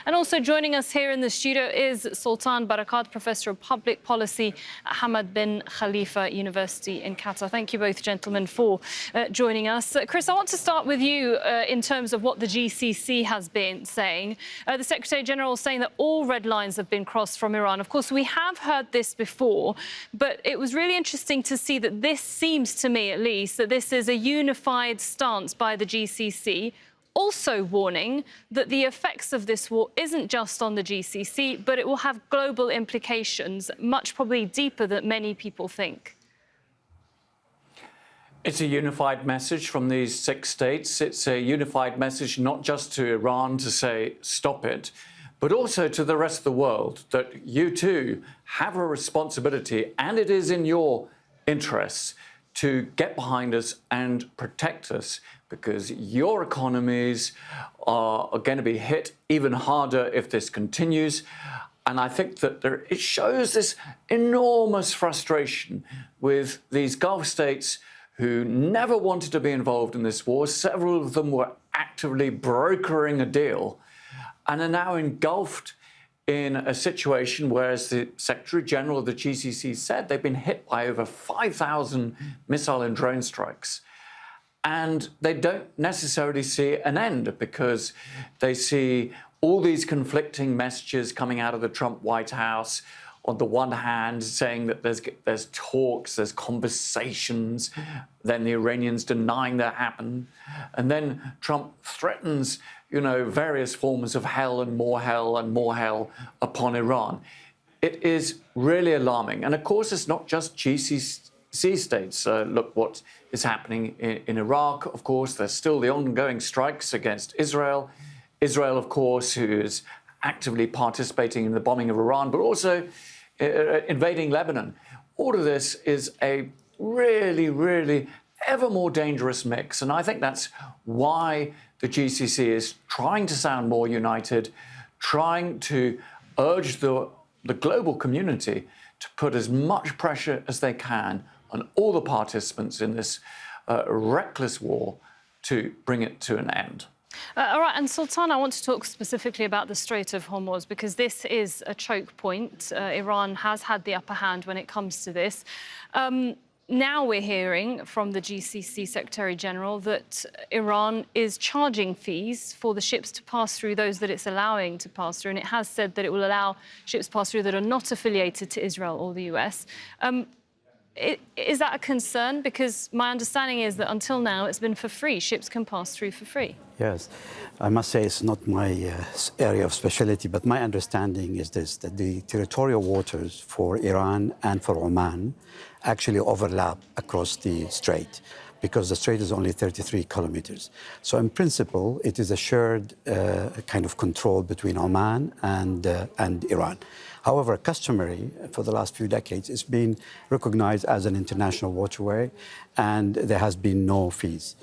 And also joining us here in the studio is Sultan Barakat, Professor of Public Policy at Hamad bin Khalifa University in Qatar. Thank you both, gentlemen, for joining us. Chris, I want to start with you in terms of what the GCC has been saying. The Secretary-General is saying that all red lines have been crossed from Iran. Of course, we have heard this before, but it was really interesting to see that this seems to me, at least, that this is a unified stance by the GCC, also warning that the effects of this war isn't just on the GCC, but it will have global implications, much probably deeper than many people think. It's a unified message from these 6 states. It's a unified message not just to Iran to say, stop it, but also to the rest of the world that you too have a responsibility, and it is in your interests to get behind us and protect us, because your economies are going to be hit even harder if this continues. And I think that it shows this enormous frustration with these Gulf states who never wanted to be involved in this war. Several of them were actively brokering a deal and are now engulfed in a situation where, as the Secretary-General of the GCC said, they've been hit by over 5,000 missile and drone strikes. And they don't necessarily see an end, because they see all these conflicting messages coming out of the Trump White House. On the one hand, saying that there's talks, there's conversations, then the Iranians denying that happened. And then Trump threatens, various forms of hell and more hell upon Iran. It is really alarming. And of course, it's not just GCC states. Look what is happening in Iraq. Of course, there's still the ongoing strikes against Israel. Israel, of course, who is actively participating in the bombing of Iran, but also invading Lebanon. All of this is a really, really ever more dangerous mix. And I think that's why the GCC is trying to sound more united, trying to urge the global community to put as much pressure as they can on all the participants in this reckless war to bring it to an end. All right, and Sultan, I want to talk specifically about the Strait of Hormuz, because this is a choke point. Iran has had the upper hand when it comes to this. Now we're hearing from the GCC Secretary-General that Iran is charging fees for the ships to pass through, those that it's allowing to pass through, and it has said that it will allow ships to pass through that are not affiliated to Israel or the US. Is that a concern? Because my understanding is that until now it's been for free. Ships can pass through for free. Yes, I must say it's not my area of specialty, but my understanding is this, that the territorial waters for Iran and for Oman actually overlap across the strait, because the strait is only 33 kilometers. So in principle, it is a shared kind of control between Oman and Iran. However, customary for the last few decades, it's been recognized as an international waterway, and there has been no fees.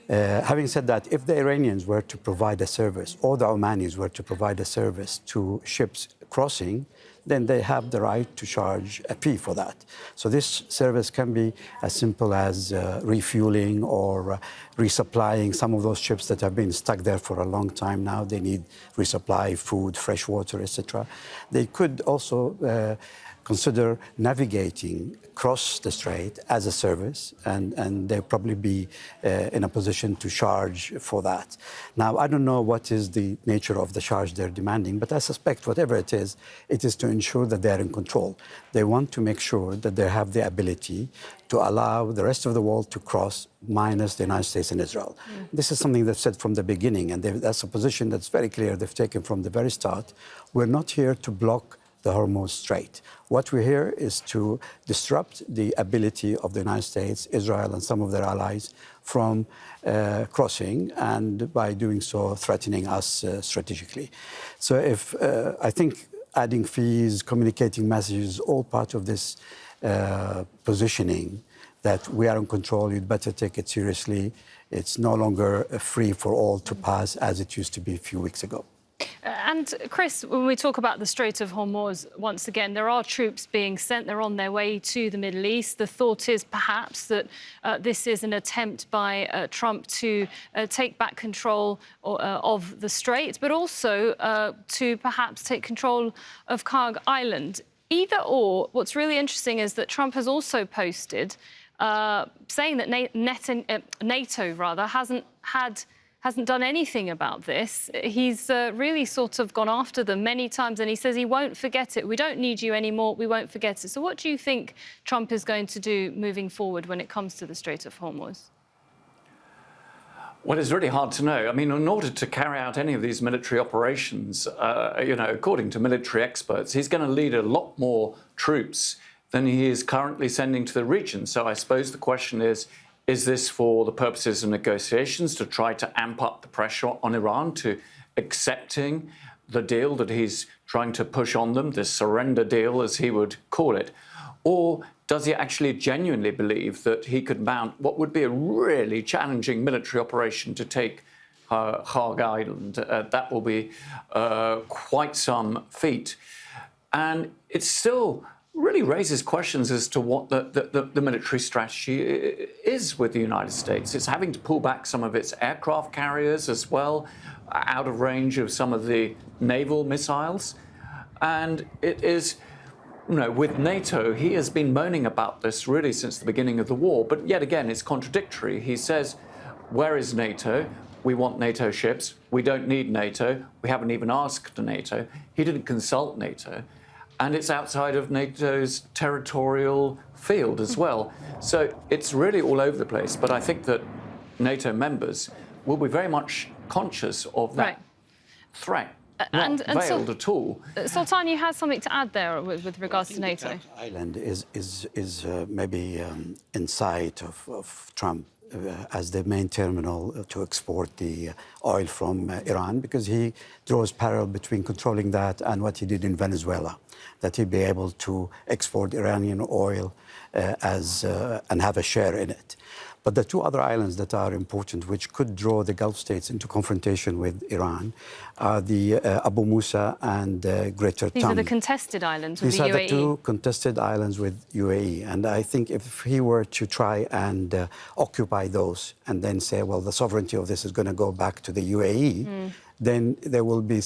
Having said that, if the Iranians were to provide a service, or the Omanis were to provide a service to ships crossing, then they have the right to charge a fee for that. So this service can be as simple as refueling or resupplying some of those ships that have been stuck there for a long time now. They need resupply, food, fresh water, etc. They could also consider navigating across the strait as a service, and they'll probably be in a position to charge for that. Now, I don't know what is the nature of the charge they're demanding, but I suspect whatever it is to ensure that they're in control. They want to make sure that they have the ability to allow the rest of the world to cross, minus the United States and Israel. This is something they've said from the beginning, and that's a position that's very clear they've taken from the very start. We're not here to block the Hormuz Strait. What we're here is to disrupt the ability of the United States, Israel, and some of their allies from crossing, and by doing so, threatening us strategically. So I think adding fees, communicating messages, all part of this positioning that we are in control, you'd better take it seriously. It's no longer free for all to pass as it used to be a few weeks ago. And Chris, when we talk about the Strait of Hormuz, once again, there are troops being sent. They're on their way to the Middle East. The thought is perhaps that this is an attempt by Trump to take back control of the strait, but also to perhaps take control of Caabu Island. Either or, what's really interesting is that Trump has also posted saying that NATO hasn't done anything about this. He's really sort of gone after them many times, and he says he won't forget it. We don't need you anymore. We won't forget it. So what do you think Trump is going to do moving forward when it comes to the Strait of Hormuz? Well, it's really hard to know. I mean, in order to carry out any of these military operations, according to military experts, he's going to lead a lot more troops than he is currently sending to the region. So I suppose the question is this for the purposes of negotiations to try to amp up the pressure on Iran to accepting the deal that he's trying to push on them, this surrender deal, as he would call it? Or does he actually genuinely believe that he could mount what would be a really challenging military operation to take Caabu Island? That will be quite some feat. And it still really raises questions as to what the military strategy is with the United States. It's having to pull back some of its aircraft carriers as well, out of range of some of the naval missiles. And it is, with NATO, he has been moaning about this really since the beginning of the war. But yet again, it's contradictory. He says, where is NATO? We want NATO ships. We don't need NATO. We haven't even asked NATO. He didn't consult NATO. And it's outside of NATO's territorial field as well. So it's really all over the place. But I think that NATO members will be very much conscious of that threat, not veiled at all. Sultan, you had something to add there with regards to NATO. The Caabu Island is maybe in sight of Trump as the main terminal to export the oil from Iran, because he draws parallel between controlling that and what he did in Venezuela, that he'd be able to export Iranian oil and have a share in it. But the two other islands that are important, which could draw the Gulf states into confrontation with Iran, are the Abu Musa and Greater Tam. These are the contested islands with the UAE. These are the two contested islands with UAE. And I think if he were to try and occupy those and then say, well, the sovereignty of this is going to go back to the UAE, then there will be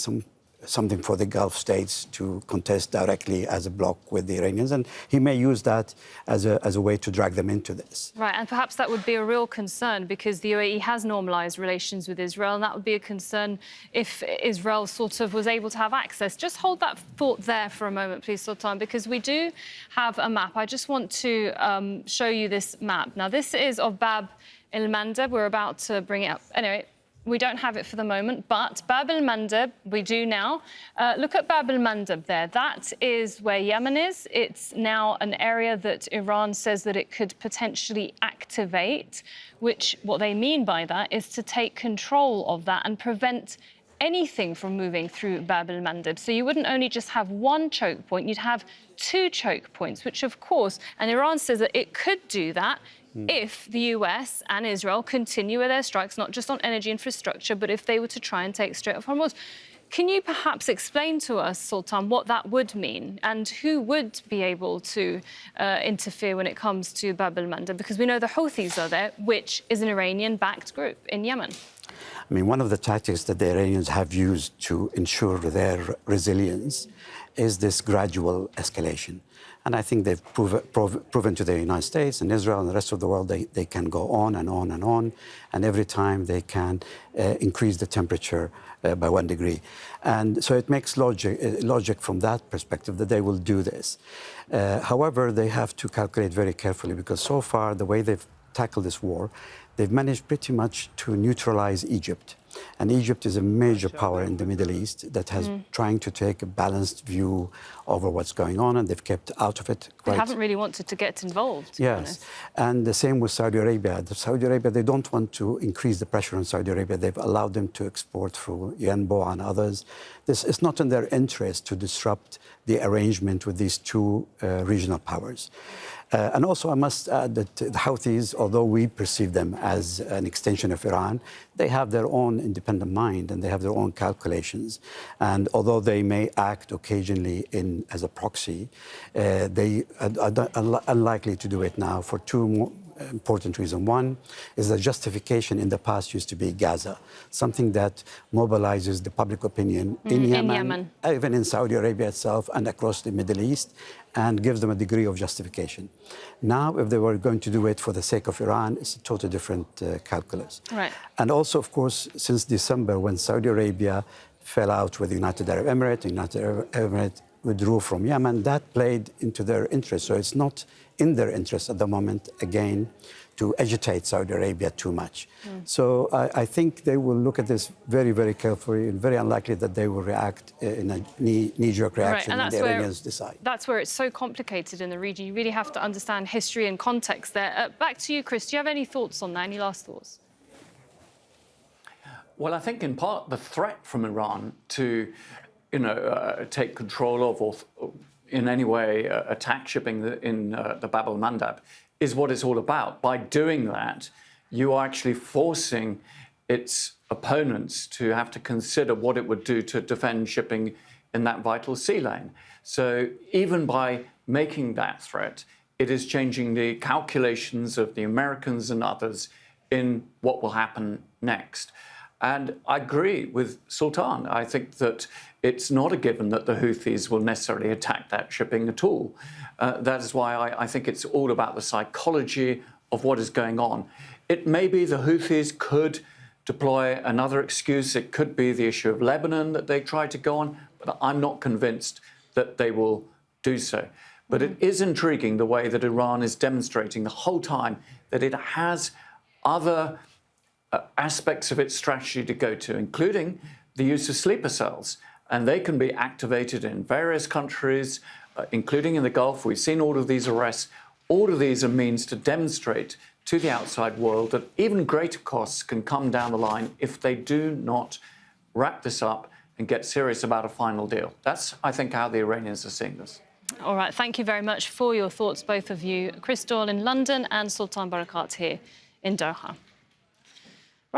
something for the Gulf states to contest directly as a bloc with the Iranians, and he may use that as a way to drag them into this. Right, and perhaps that would be a real concern because the UAE has normalised relations with Israel, and that would be a concern if Israel sort of was able to have access. Just hold that thought there for a moment, please, Sultan, because we do have a map. I just want to show you this map. Now, this is of Bab el-Mandeb. We're about to bring it up. Anyway, we don't have it for the moment, but Bab el-Mandeb, we do now. Look at Bab el-Mandeb there. That is where Yemen is. It's now an area that Iran says that it could potentially activate, which what they mean by that is to take control of that and prevent anything from moving through Bab el-Mandeb. So you wouldn't only just have one choke point, you'd have two choke points, which of course, and Iran says that it could do that if the US and Israel continue with their strikes, not just on energy infrastructure, but if they were to try and take Strait of Hormuz. Can you perhaps explain to us, Sultan, what that would mean and who would be able to interfere when it comes to Bab el-Mandeb? Because we know the Houthis are there, which is an Iranian-backed group in Yemen. I mean, one of the tactics that the Iranians have used to ensure their resilience is this gradual escalation. And I think they've proven to the United States and Israel and the rest of the world they can go on and on and on. And every time they can increase the temperature by 1 degree. And so it makes logic from that perspective that they will do this. However, they have to calculate very carefully because so far the way they've tackled this war, they've managed pretty much to neutralize Egypt. And Egypt is a major power in the Middle East that has trying to take a balanced view over what's going on, and they've kept out of it. They haven't really wanted to get involved, to be honest. And the same with Saudi Arabia. Saudi Arabia, they don't want to increase the pressure on Saudi Arabia. They've allowed them to export through Yanbo and others. This is not in their interest to disrupt the arrangement with these two regional powers. And also, I must add that the Houthis, although we perceive them as an extension of Iran, they have their own independent mind and they have their own calculations. And although they may act occasionally as a proxy, they are unlikely to do it now for two important reason. One is the justification in the past used to be Gaza, something that mobilizes the public opinion in Yemen, even in Saudi Arabia itself and across the Middle East, and gives them a degree of justification. Now, if they were going to do it for the sake of Iran, it's a totally different calculus. Right. And also, of course, since December, when Saudi Arabia fell out with the United Arab Emirates, the United Arab Emirates withdrew from Yemen, that played into their interest. So it's not in their interest at the moment, again, to agitate Saudi Arabia too much. So I think they will look at this very, very carefully, and very unlikely that they will react in a knee-jerk reaction when the Iranians decide. That's where it's so complicated in the region. You really have to understand history and context there. Back to you, Chris. Do you have any thoughts on that? Any last thoughts? Well, I think in part the threat from Iran to, take control of or in any way attack shipping in the Bab el-Mandab is what it's all about. By doing that, you are actually forcing its opponents to have to consider what it would do to defend shipping in that vital sea lane. So even by making that threat, it is changing the calculations of the Americans and others in what will happen next. And I agree with Sultan. I think that it's not a given that the Houthis will necessarily attack that shipping at all. That is why I think it's all about the psychology of what is going on. It may be the Houthis could deploy another excuse. It could be the issue of Lebanon that they try to go on, but I'm not convinced that they will do so. But it is intriguing the way that Iran is demonstrating the whole time that it has other aspects of its strategy to go to, including the use of sleeper cells. And they can be activated in various countries, including in the Gulf. We've seen all of these arrests. All of these are means to demonstrate to the outside world that even greater costs can come down the line if they do not wrap this up and get serious about a final deal. That's, I think, how the Iranians are seeing this. All right, thank you very much for your thoughts, both of you. Chris Doyle in London and Sultan Barakat here in Doha.